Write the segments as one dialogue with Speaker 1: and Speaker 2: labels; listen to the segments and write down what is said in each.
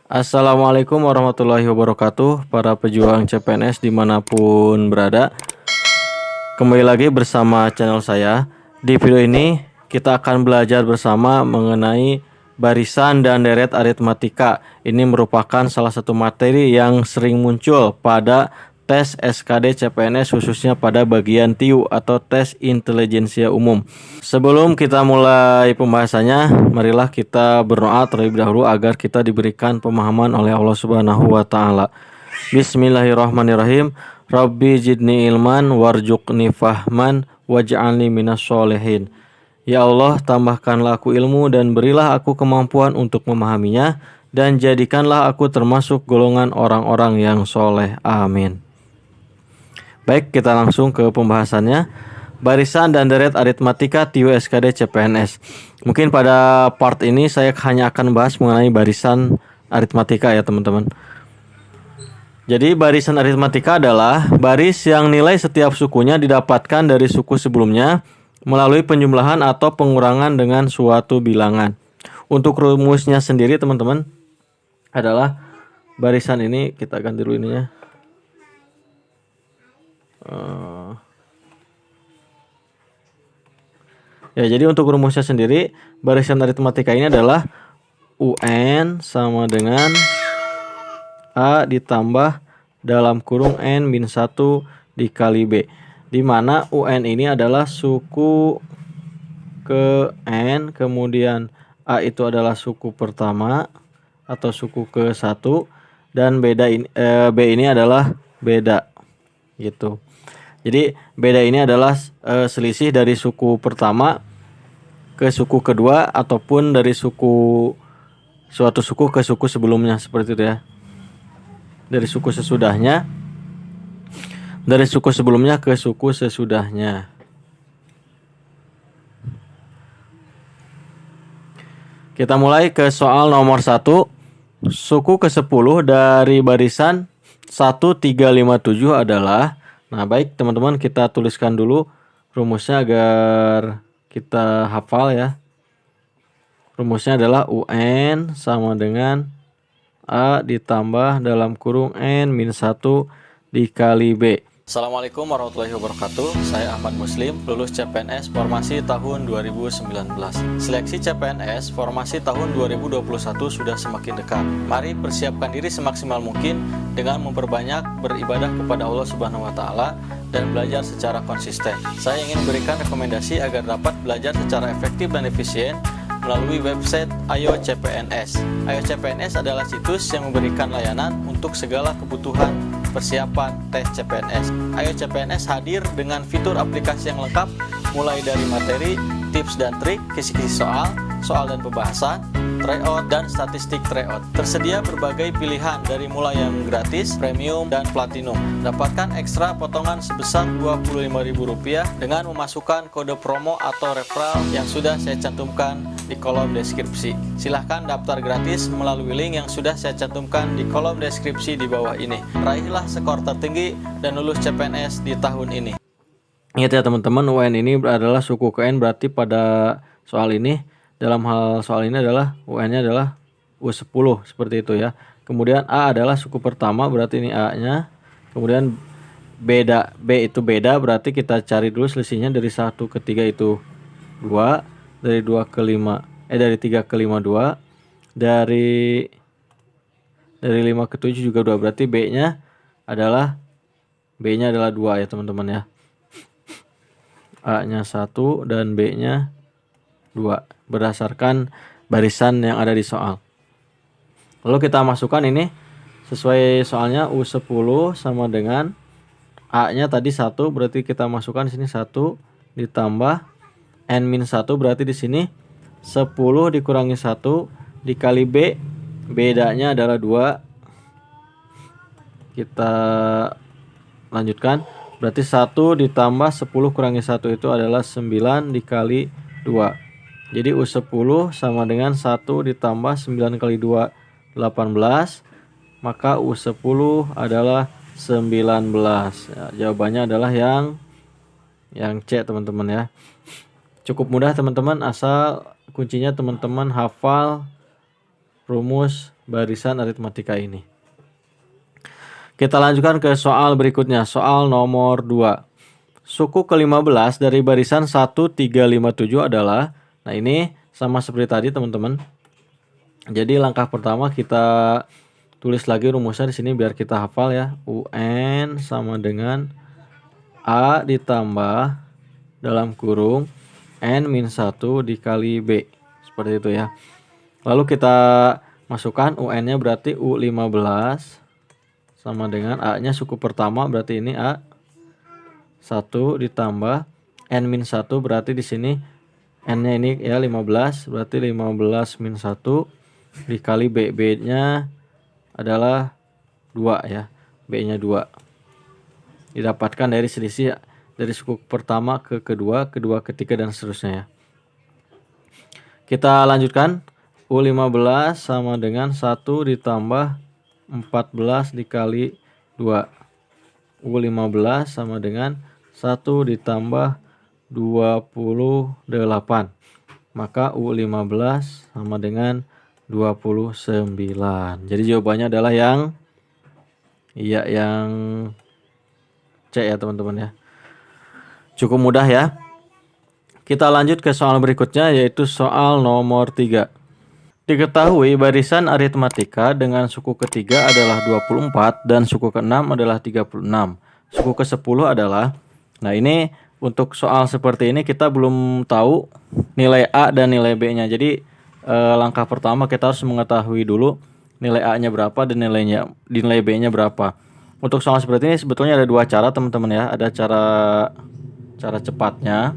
Speaker 1: Assalamualaikum warahmatullahi wabarakatuh, para pejuang CPNS dimanapun berada. Kembali lagi bersama channel saya. Di video ini kita akan belajar bersama mengenai barisan dan deret aritmatika. Ini merupakan salah satu materi yang sering muncul pada tes SKD CPNS, khususnya pada bagian TIU atau tes intelijensia umum. Sebelum kita mulai pembahasannya, marilah kita berdoa terlebih dahulu agar kita diberikan pemahaman oleh Allah Subhanahu wa taala. Bismillahirrahmanirrahim. Rabbi jidni ilman warzuqni fahman waj'alni minas sholihin. Ya Allah, tambahkanlah aku ilmu dan berilah aku kemampuan untuk memahaminya, dan jadikanlah aku termasuk golongan orang-orang yang soleh. Amin. Baik, kita langsung ke pembahasannya. Barisan dan deret aritmatika TIU SKD CPNS. Mungkin pada part ini saya hanya akan bahas mengenai barisan aritmatika ya teman-teman. Jadi barisan aritmatika adalah baris yang nilai setiap sukunya didapatkan dari suku sebelumnya melalui penjumlahan atau pengurangan dengan suatu bilangan. Untuk rumusnya sendiri teman-teman adalah barisan ini, kita ganti dulu ininya. Ya, jadi untuk rumusnya sendiri, barisan aritmatika ini adalah UN sama dengan A ditambah dalam kurung N min 1 dikali B. Di mana UN ini adalah suku ke N, kemudian A itu adalah suku pertama atau suku ke 1, dan B ini adalah beda gitu. Jadi beda ini adalah selisih dari suku pertama ke suku kedua ataupun dari suatu suku ke suku sebelumnya, seperti itu ya. Dari suku sesudahnya, dari suku sebelumnya ke suku sesudahnya. Kita mulai ke soal nomor 1. Suku ke-10 dari barisan 1357 adalah, nah baik teman-teman, kita tuliskan dulu rumusnya agar kita hafal ya. Rumusnya adalah UN sama dengan A ditambah dalam kurung N min 1 dikali B. Assalamualaikum warahmatullahi wabarakatuh. Saya Ahmad Muslim, lulus CPNS formasi tahun 2019. Seleksi CPNS formasi tahun 2021 sudah semakin dekat. Mari persiapkan diri semaksimal mungkin dengan memperbanyak beribadah kepada Allah Subhanahu wa taala dan belajar secara konsisten. Saya ingin memberikan rekomendasi agar dapat belajar secara efektif dan efisien melalui website Ayo CPNS. Ayo CPNS adalah situs yang memberikan layanan untuk segala kebutuhan persiapan tes CPNS. Ayo CPNS hadir dengan fitur aplikasi yang lengkap, mulai dari materi, tips dan trik, kisi-kisi soal dan pembahasan, tryout dan statistik tryout. Tersedia berbagai pilihan dari mulai yang gratis, premium, dan platinum. Dapatkan ekstra potongan sebesar Rp25.000 dengan memasukkan kode promo atau referral yang sudah saya cantumkan di kolom deskripsi. Silahkan daftar gratis melalui link yang sudah saya cantumkan di kolom deskripsi di bawah ini. Raihlah skor tertinggi dan lulus CPNS di tahun ini. Ingat ya teman-teman, UN ini adalah suku ke N, berarti pada soal ini, dalam hal soal ini adalah UN-nya adalah U10 seperti itu ya. Kemudian A adalah suku pertama, berarti ini A-nya. Kemudian B itu beda, berarti kita cari dulu selisihnya dari 1 ke 3 itu 2, dari 2 ke 5 dari 3 ke 5 2, dari 5 ke 7 juga 2, berarti B-nya adalah 2 ya teman-teman ya. A-nya 1 dan B-nya 2 berdasarkan barisan yang ada di soal. Lalu kita masukkan ini sesuai soalnya, U10 sama dengan A-nya tadi 1, berarti kita masukkan di sini 1 ditambah N-1, berarti di sini 10 dikurangi 1 dikali B, bedanya adalah 2. Kita lanjutkan, berarti 1 ditambah 10 kurangi 1 itu adalah 9 dikali 2. Jadi U10 sama dengan 1 ditambah 9 kali 2 18, maka U10 adalah 19 ya, jawabannya adalah yang C teman-teman ya. Cukup mudah teman-teman, asal kuncinya teman-teman hafal rumus barisan aritmatika ini. Kita lanjutkan ke soal berikutnya, soal nomor 2. Suku ke-15 dari barisan 1357 adalah, nah ini sama seperti tadi teman-teman. Jadi langkah pertama kita tulis lagi rumusnya di sini biar kita hafal ya. UN sama dengan A ditambah dalam kurung N-1 dikali B. Seperti itu ya. Lalu kita masukkan UN-nya berarti U15 sama dengan A-nya suku pertama berarti ini A 1 ditambah N-1 berarti di sini N-nya ini ya 15 berarti 15 min 1 dikali B. B-nya adalah 2 ya. B-nya 2. Didapatkan dari selisih dari suku pertama ke kedua, kedua ketiga dan seterusnya ya. Kita lanjutkan. U15 sama dengan 1 ditambah 14 dikali 2. U15 sama dengan 1 ditambah 28. Maka U15 sama dengan 29. Jadi jawabannya adalah yang C ya teman-teman ya. Cukup mudah ya. Kita lanjut ke soal berikutnya yaitu soal nomor 3. Diketahui barisan aritmatika dengan suku ketiga adalah 24 dan suku ke-6 adalah 36. Suku ke-10 adalah, nah ini untuk soal seperti ini kita belum tahu nilai A dan nilai B-nya. Jadi langkah pertama kita harus mengetahui dulu nilai A-nya berapa dan nilai B-nya berapa. Untuk soal seperti ini sebetulnya ada dua cara teman-teman ya. Ada cara cepatnya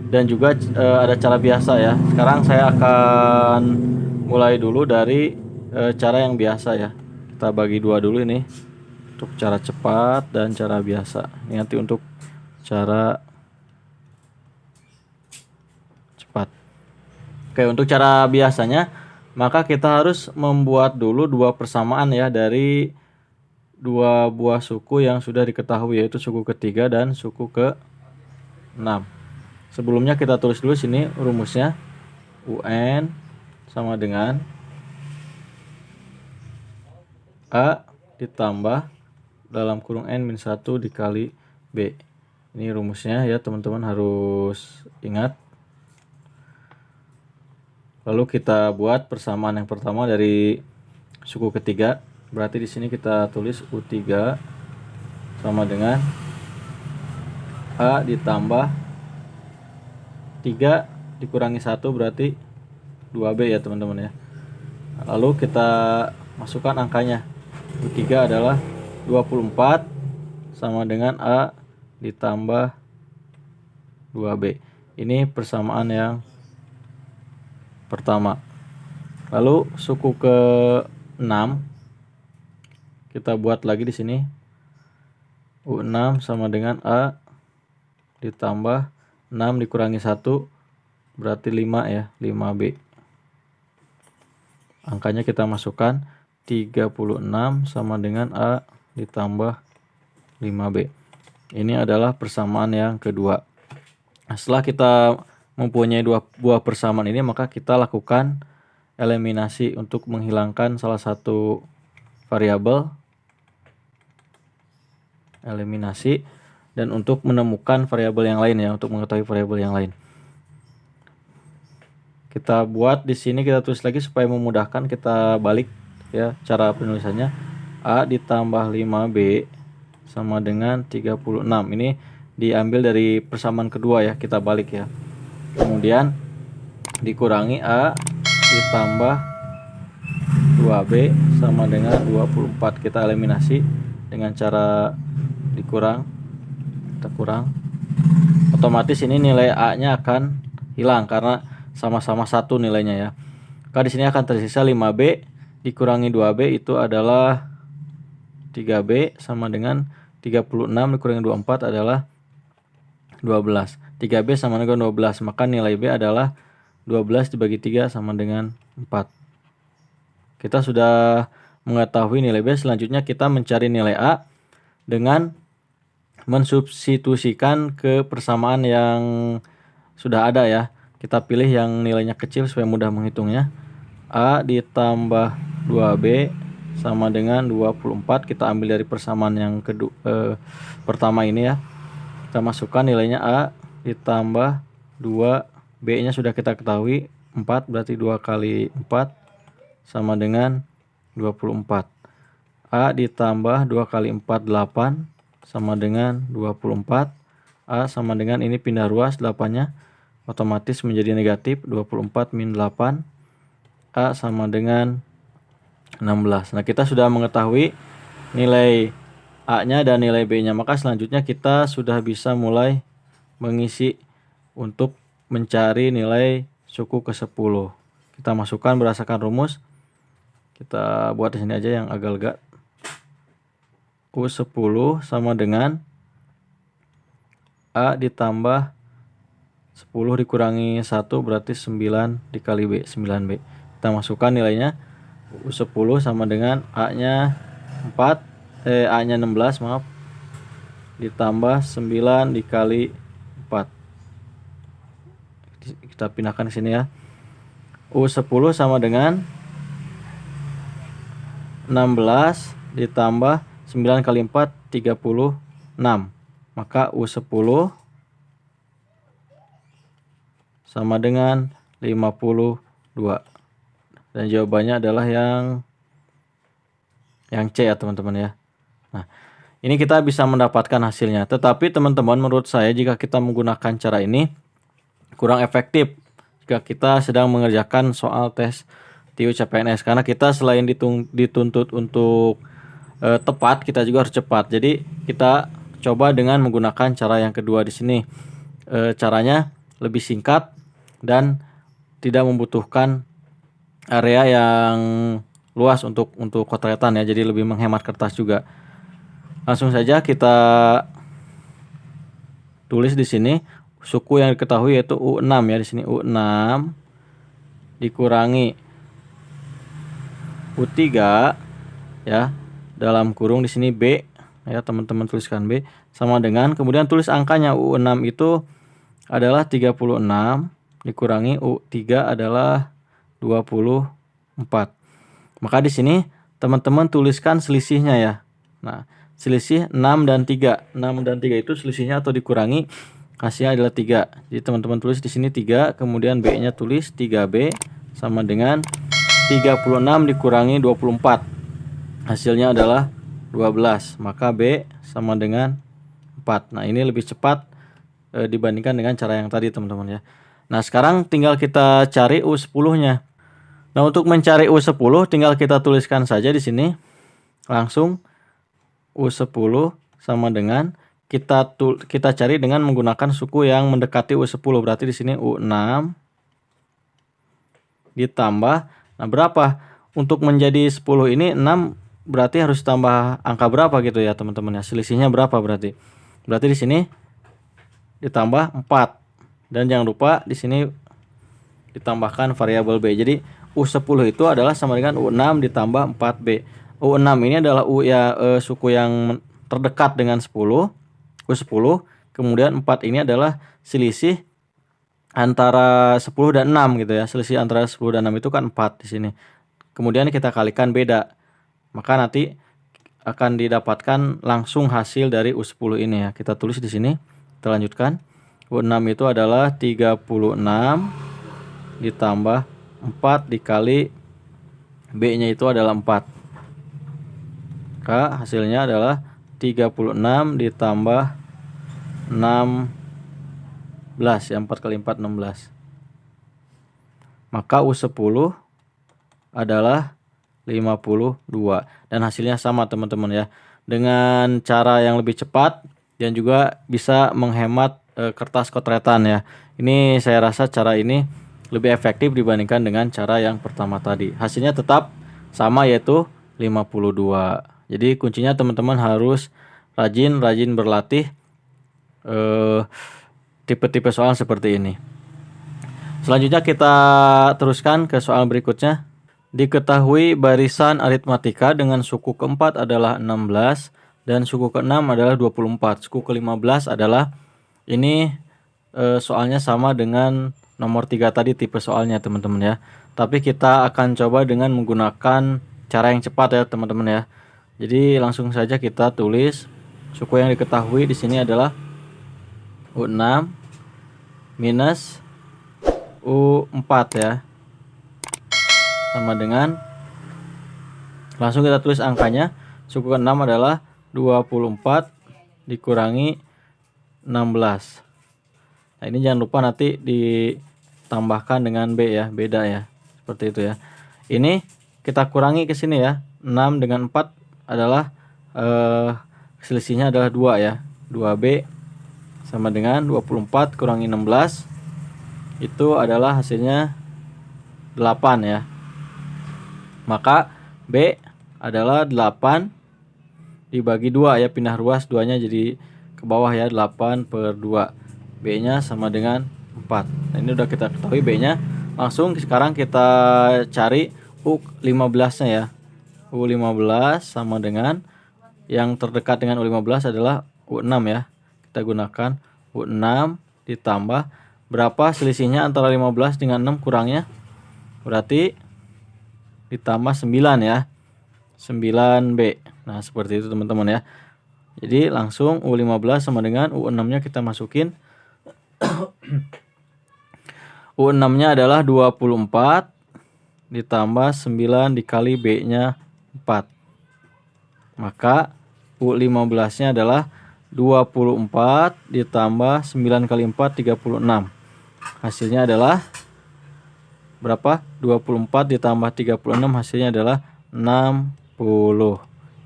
Speaker 1: dan juga ada cara biasa ya. Sekarang saya akan mulai dulu dari cara yang biasa ya. Kita bagi dua dulu ini. Untuk cara cepat dan cara biasa. Ini nanti untuk cara cepat. Oke, untuk cara biasanya maka kita harus membuat dulu dua persamaan ya dari dua buah suku yang sudah diketahui yaitu suku ketiga dan suku ke-6. Sebelumnya kita tulis dulu sini rumusnya. UN sama dengan A ditambah dalam kurung N-1 dikali B. Ini rumusnya ya teman-teman harus ingat. Lalu kita buat persamaan yang pertama dari suku ketiga. Berarti di sini kita tulis U3 sama dengan A ditambah 3 dikurangi 1 berarti 2B ya teman-teman ya. Lalu kita masukkan angkanya. U3 adalah 24 sama dengan A ditambah 2B. Ini persamaan yang pertama. Lalu suku ke-6 kita buat lagi di sini. U6 sama dengan A ditambah 6 dikurangi 1 berarti 5 ya, 5B. Angkanya kita masukkan 36 sama dengan A ditambah 5B. Ini adalah persamaan yang kedua. Nah, setelah kita mempunyai dua buah persamaan ini maka kita lakukan eliminasi untuk menghilangkan salah satu variabel. Eliminasi dan untuk menemukan variabel yang lain ya, untuk mengetahui variabel yang lain. Kita buat di sini kita tulis lagi supaya memudahkan, kita balik ya cara penulisannya. A ditambah 5B sama dengan 36. Ini diambil dari persamaan kedua ya, kita balik ya. Kemudian dikurangi A ditambah 2B sama dengan 24. Kita eliminasi dengan cara dikurang. Kita kurang. Otomatis ini nilai A-nya akan hilang karena sama-sama 1 nilainya ya. Maka di sini akan tersisa 5B dikurangi 2B itu adalah 3B sama dengan 36 dikurangi 24 adalah 12. 3B sama dengan 12, maka nilai B adalah 12 dibagi 3 sama dengan 4. Kita sudah mengetahui nilai B, selanjutnya kita mencari nilai A dengan mensubstitusikan ke persamaan yang sudah ada ya. Kita pilih yang nilainya kecil supaya mudah menghitungnya. A ditambah 2B sama dengan 24. Kita ambil dari persamaan yang pertama ini ya. Kita masukkan nilainya A ditambah 2, B-nya sudah kita ketahui 4, berarti 2 kali 4 sama dengan 24. A ditambah 2 kali 4, 8 sama dengan 24. A sama dengan ini pindah ruas 8-nya otomatis menjadi negatif, 24 min 8. A sama dengan 16. Nah, kita sudah mengetahui nilai A-nya dan nilai B-nya. Maka selanjutnya kita sudah bisa mulai mengisi untuk mencari nilai suku ke-10. Kita masukkan berdasarkan rumus. Kita buat di sini aja yang agak lega. U10 sama dengan A ditambah 10 dikurangi 1 berarti 9 dikali B, 9B. Kita masukkan nilainya. U10 sama dengan A-nya 16 maaf, ditambah 9 dikali 4. Kita pindahkan ke sini ya. U10 sama dengan 16 ditambah 9 kali 4 36. Maka U10 sama dengan 52. Dan jawabannya adalah yang C ya teman-teman ya. Nah, ini kita bisa mendapatkan hasilnya. Tetapi teman-teman, menurut saya jika kita menggunakan cara ini kurang efektif jika kita sedang mengerjakan soal tes TU CPNS, karena kita selain dituntut untuk tepat, kita juga harus cepat. Jadi kita coba dengan menggunakan cara yang kedua di sini. Caranya lebih singkat dan tidak membutuhkan area yang luas untuk coretan ya, jadi lebih menghemat kertas juga. Langsung saja kita tulis di sini suku yang diketahui yaitu U6 ya, di sini U6 dikurangi U3 ya, dalam kurung di sini B ya, teman-teman tuliskan B sama dengan, kemudian tulis angkanya. U6 itu adalah 36 dikurangi U3 adalah 24. Maka di sini teman-teman tuliskan selisihnya ya. Nah, selisih 6 dan 3. 6 dan 3 itu selisihnya atau dikurangi, hasilnya adalah 3. Jadi teman-teman tulis di sini 3, kemudian B-nya tulis 3B sama dengan 36 dikurangi 24. Hasilnya adalah 12. Maka B sama dengan 4. Nah, ini lebih cepat dibandingkan dengan cara yang tadi teman-teman ya. Nah, sekarang tinggal kita cari U10-nya. Nah, untuk mencari U10 tinggal kita tuliskan saja di sini. Langsung U10 sama dengan kita cari dengan menggunakan suku yang mendekati U10. Berarti di sini U6 ditambah, nah berapa? Untuk menjadi 10 ini 6 berarti harus tambah angka berapa gitu ya teman-teman ya. Selisihnya berapa berarti? Berarti di sini ditambah 4. Dan jangan lupa di sini ditambahkan variabel B. Jadi U10 itu adalah sama dengan U6 ditambah 4B. U6 ini adalah suku yang terdekat dengan 10, U10. Kemudian 4 ini adalah selisih antara 10 dan 6 gitu ya. Selisih antara 10 dan 6 itu kan 4 di sini. Kemudian kita kalikan beda. Maka nanti akan didapatkan langsung hasil dari U10 ini ya. Kita tulis di sini. Kita lanjutkan. U6 itu adalah 36 ditambah 4 dikali B-nya itu adalah 4. Maka hasilnya adalah 36 ditambah 16 ya, 4 kali 4 16. Maka U10 adalah 52 dan hasilnya sama teman-teman ya. Dengan cara yang lebih cepat dan juga bisa menghemat kertas coretan ya. Ini saya rasa cara ini lebih efektif dibandingkan dengan cara yang pertama tadi. Hasilnya tetap sama yaitu 52. Jadi kuncinya teman-teman harus rajin berlatih tipe-tipe soal seperti ini. Selanjutnya kita teruskan ke soal berikutnya. Diketahui barisan aritmatika dengan suku keempat adalah 16 dan suku keenam adalah 24. Suku ke-15 adalah ini soalnya sama dengan nomor 3 tadi tipe soalnya teman-teman ya. Tapi kita akan coba dengan menggunakan cara yang cepat ya teman-teman ya. Jadi langsung saja kita tulis suku yang diketahui di sini adalah U6 minus U4 ya. Sama dengan, langsung kita tulis angkanya. Suku ke-6 adalah 24 dikurangi 16. Nah, ini jangan lupa nanti ditambahkan dengan B ya, beda ya. Seperti itu ya. Ini kita kurangi ke sini ya. 6 dengan 4 adalah selisihnya adalah 2 ya. 2B sama dengan 24 kurangi 16. Itu adalah hasilnya 8 ya. Maka B adalah 8 dibagi 2 ya, pindah ruas 2-nya jadi ke bawah ya, 8/2. B-nya sama dengan 4. Nah, ini udah kita ketahui B-nya. Langsung sekarang kita cari U15-nya ya. U15 sama dengan, yang terdekat dengan U15 adalah U6 ya. Kita gunakan U6 ditambah berapa selisihnya antara 15 dengan 6 kurangnya? Berarti ditambah 9 ya. 9B. Nah, seperti itu teman-teman ya. Jadi langsung U15 sama dengan U6-nya kita masukin. U6-nya adalah 24 ditambah 9 dikali B-nya 4. Maka U15-nya adalah 24 ditambah 9 kali 4 36. Hasilnya adalah berapa? 24 ditambah 36, hasilnya adalah 60.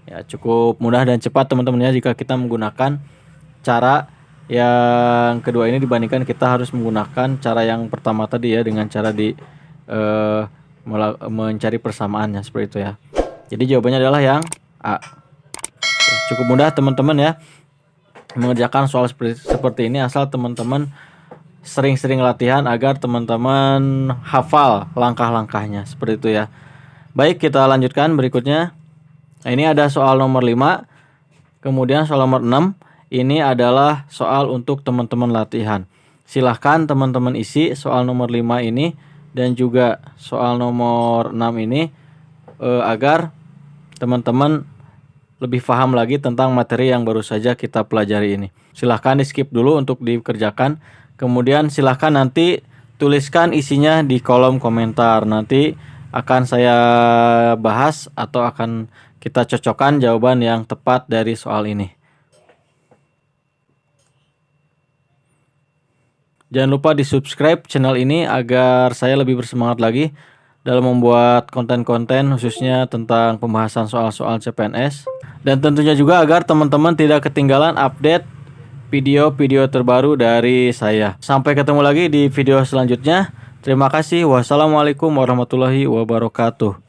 Speaker 1: Ya, cukup mudah dan cepat teman-teman ya jika kita menggunakan cara yang kedua ini dibandingkan kita harus menggunakan cara yang pertama tadi ya, dengan cara mencari persamaannya seperti itu ya. Jadi jawabannya adalah yang A. Cukup mudah teman-teman ya mengerjakan soal seperti ini, asal teman-teman sering-sering latihan agar teman-teman hafal langkah-langkahnya seperti itu ya. Baik, kita lanjutkan berikutnya. Nah, ini ada soal nomor 5. Kemudian soal nomor 6. Ini adalah soal untuk teman-teman latihan. Silahkan teman-teman isi soal nomor 5 ini dan juga soal nomor 6 ini agar teman-teman lebih paham lagi tentang materi yang baru saja kita pelajari ini. Silahkan di skip dulu untuk dikerjakan. Kemudian silahkan nanti tuliskan isinya di kolom komentar. Nanti akan saya bahas atau akan kita cocokkan jawaban yang tepat dari soal ini. Jangan lupa di subscribe channel ini agar saya lebih bersemangat lagi dalam membuat konten-konten khususnya tentang pembahasan soal-soal CPNS. Dan tentunya juga agar teman-teman tidak ketinggalan update video-video terbaru dari saya. Sampai ketemu lagi di video selanjutnya. Terima kasih. Wassalamualaikum warahmatullahi wabarakatuh.